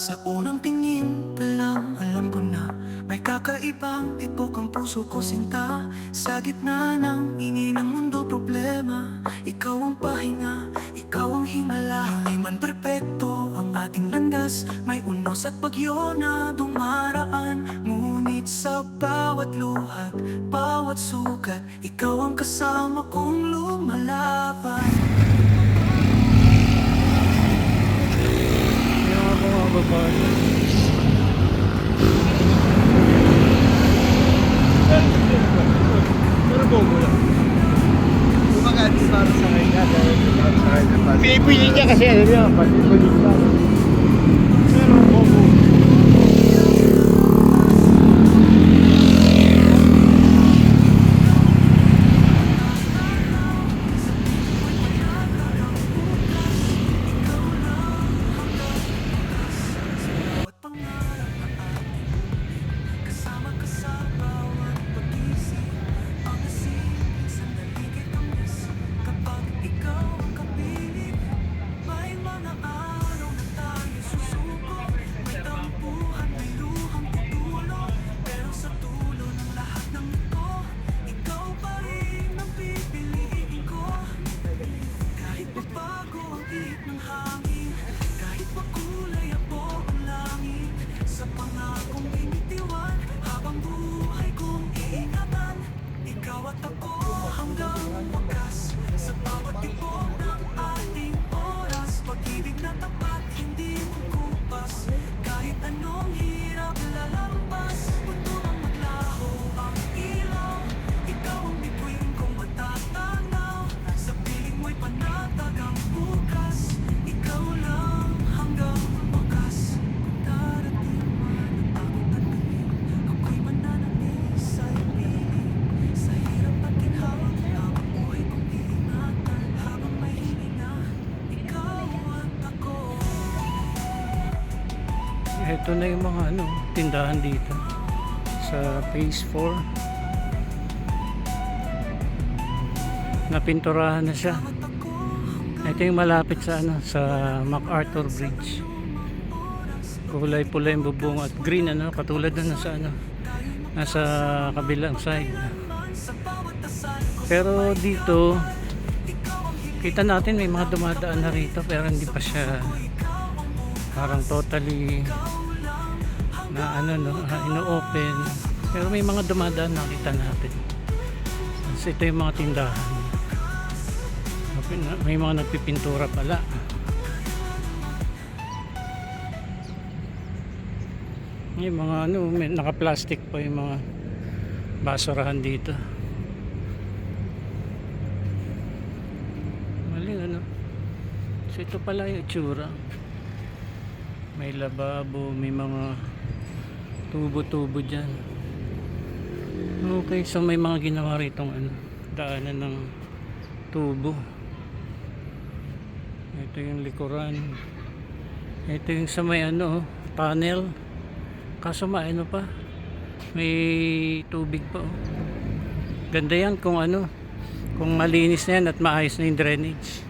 Sa unang tingin pa lang alam ko na may kakaibang tibok ang puso ko sinta. Sa gitna ng ingay ng mundo problema, ikaw ang pahinga, ikaw ang himala. Hindi man perpekto ang ating landas, may unos at bagyo na dumaraan. Ngunit sa bawat luhat, bawat sugat, ikaw ang kasama kong lumalaban. Mga babae. Pero bobo lang. Kumagat para sa kanya dahil para sa kanya. Pinipili niya kasi ano niya, pati-pili niya. Pero bobo. Bawat pangarap na ating kasama ka sa bawat pag-isip. Ang nasibing sandali kitang miss kapag ikaw ang kapiling. May mga araw na tayo susuko, may tampuhan, may luhang tutulong. Pero sa dulo ng lahat ng ito, ikaw pa rin ang pipiliin ko. Kahit pabago ang ihip ng hangin, kahit makulay abo ang langit, sa pangakong binitiwan, habang buhay kong iingatan. Ikaw at ako hanggang wakas, sa bawat tibok ng ating oras. Pag-ibig na tapat, hindi kukupas, kahit anong hirap lalampas. Buto ang maglaho ang ilaw, ikaw ang bituin kong matatanaw. Sa piling mo'y panatag ang bukas, ikaw lang hanggang wakas. Kung darating man ang takot at tingin, ako'y mananatili sa piling. Sa hirap at ginhawa, ang buhay kong iingatan. Habang may hininga, ikaw at ako. Ito na yung mga tindahan dito sa phase 4. Napinturahan na siya. Ito yung malapit sa sa MacArthur Bridge. Kulay pula yung bubong at green katulad na nasa nasa kabilang side. Pero dito kita natin may mga dumadaan na rito pero hindi pa siya parang totally na ino-open, pero may mga dumadaan nakita natin. So ito yung mga tindahan, may mga nagpipintura pala. Yung mga may naka-plastic pa yung mga basurahan dito. Maling so ito pala yung itsura. May lababo, may mga tubo-tubo dyan. Okay, so may mga ginawa ritong daanan ng tubo. Ito yung likuran. Ito yung sa may tunnel. Kaso pa, may tubig pa. Ganda yan kung kung malinis na yan at maayos na yung drainage.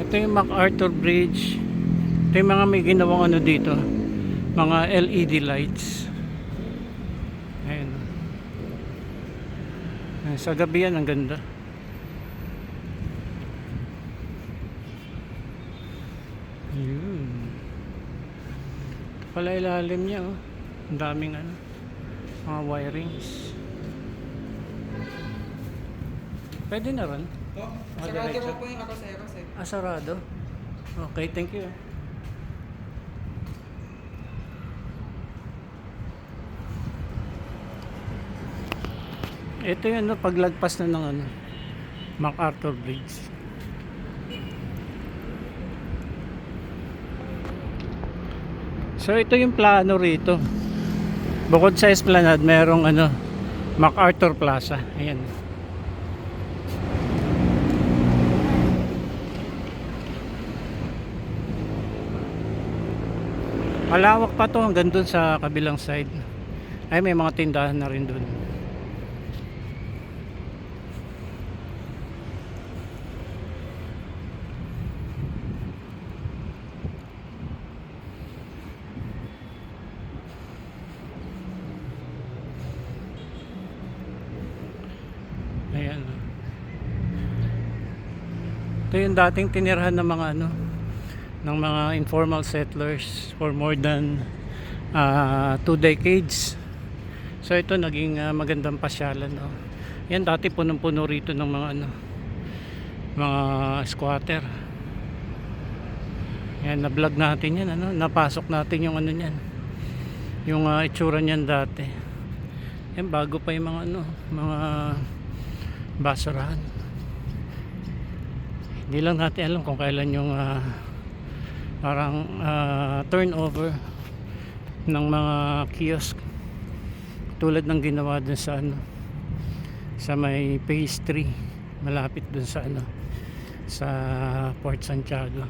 Ito yung MacArthur Bridge. Ito yung mga may ginawang dito, mga LED lights. Ayan. Sa gabi yan ang ganda. Yun. Ito pala ilalim niya ang daming mga wirings. Pwede na rin. Sarado mo po yung aros-eros eh. Sarado? Okay, thank you. Ito yung paglagpas na ng MacArthur Bridge. So ito yung plano rito. Bukod sa Esplanade, merong MacArthur Plaza. Ayan. Malawak pa to hanggang dun sa kabilang side. Ay, may mga tindahan na rin dun. Ito yung dating tinirahan ng mga ano, ng mga informal settlers for more than 2 decades. So ito naging magandang pasyalan, no? Yan dati punong-puno rito ng mga ano, mga squatter. Yan, na-vlog natin yan, ano, napasok natin yung ano niyan, yung itsura niyan dati. Yan, bago pa yung mga ano, mga basurahan. Hindi lang natin alam kung kailan yung parang turnover ng mga kiosk tulad ng ginawa dun sa ano, sa may phase 3 malapit dun sa ano, sa Port Santiago.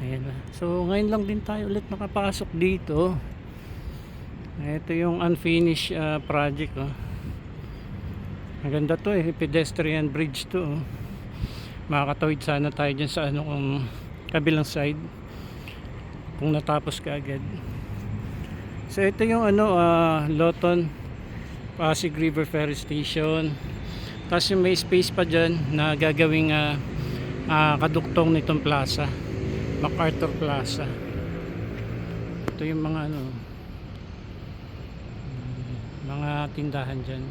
Ayan na. So ngayon lang din tayo ulit nakapasok dito. Ito yung unfinished project, oh. Maganda to eh, pedestrian bridge to, oh. Makakatawid sana tayo dyan sa ano, kung kabilang side kung natapos ka agad. So ito yung ano, Loton Pasig River Ferry Station. Tapos yung may space pa dyan na gagawing kaduktong nitong plaza, MacArthur Plaza. Ito yung mga ano, mga tindahan dyan.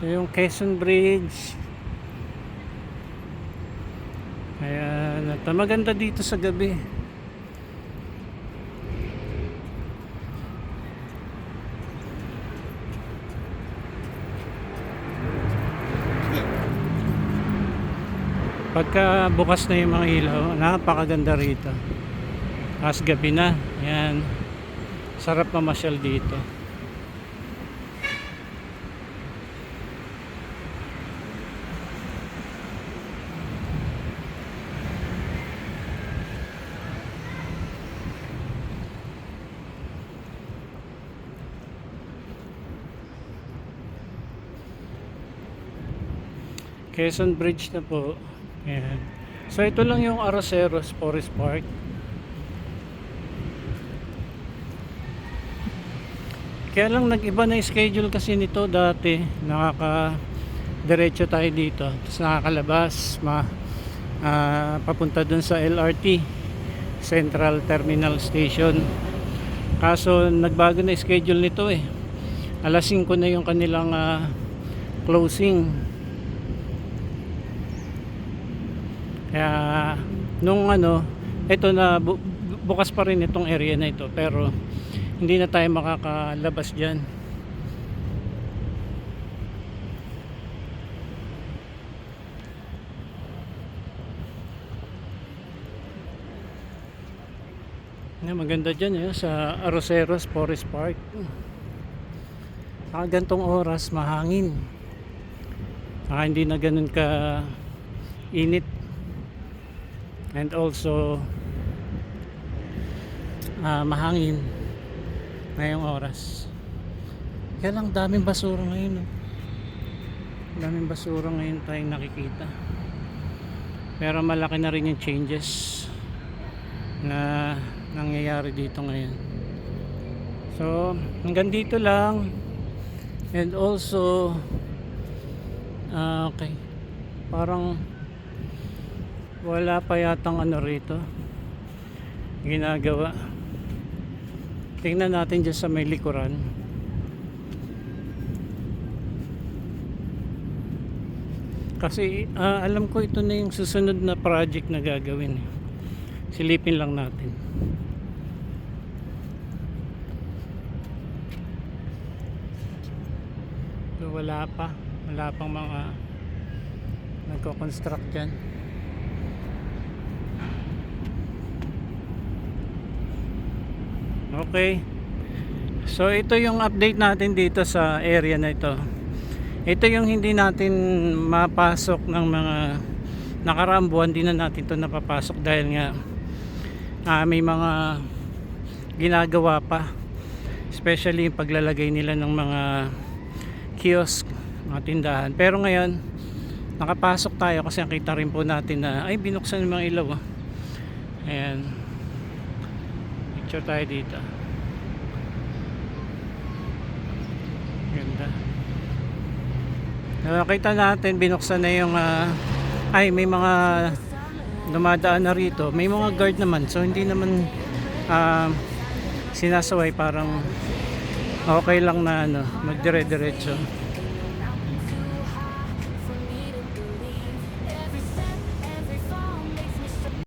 Ito yung Quezon Bridge. Ayan, at maganda dito sa gabi. Pagka bukas na yung mga ilaw, napakaganda rito. As gabi na, ayan, sarap mamasyal dito. Quezon Bridge na po. Ayan. So ito lang yung Arroceros Forest Park. Kaya lang nag-iba na yung schedule kasi nito. Dati nakaka-diretso tayo dito, tapos nakakalabas papunta dun sa LRT Central Terminal Station. Kaso nagbago na yung schedule nito eh. Alas 5 na yung kanilang closing. Kaya nung ano, ito na bukas pa rin itong area na ito, pero hindi na tayo makakalabas diyan. Maganda diyan sa Arroceros Forest Park. Gantong oras mahangin. Hindi na ganun ka init. And also mahangin ngayong oras. Kaya lang daming basura ngayon, daming basura ngayon tayong nakikita, pero malaki na rin yung changes na nangyayari dito ngayon. So hanggang dito lang. And also okay, parang wala pa yatang ano rito ginagawa. Tingnan natin dyan sa may likuran. Kasi alam ko ito na yung susunod na project na gagawin. Silipin lang natin. So, wala pang mga nagko-construct dyan. Okay. So ito yung update natin dito sa area na ito. Ito yung hindi natin mapasok ng mga nakaraang buwan, di na natin ito napapasok dahil nga may mga ginagawa pa, especially yung paglalagay nila ng mga kiosk, mga tindahan. Pero ngayon nakapasok tayo kasi nakita rin po natin na ay binuksan yung mga ilaw. Ayan. Picture tayo dito. Ganda. Nakita natin binuksan na yung ay may mga dumadaan na rito. May mga guard naman. So hindi naman sinasaway, parang okay lang na magdire-diretso.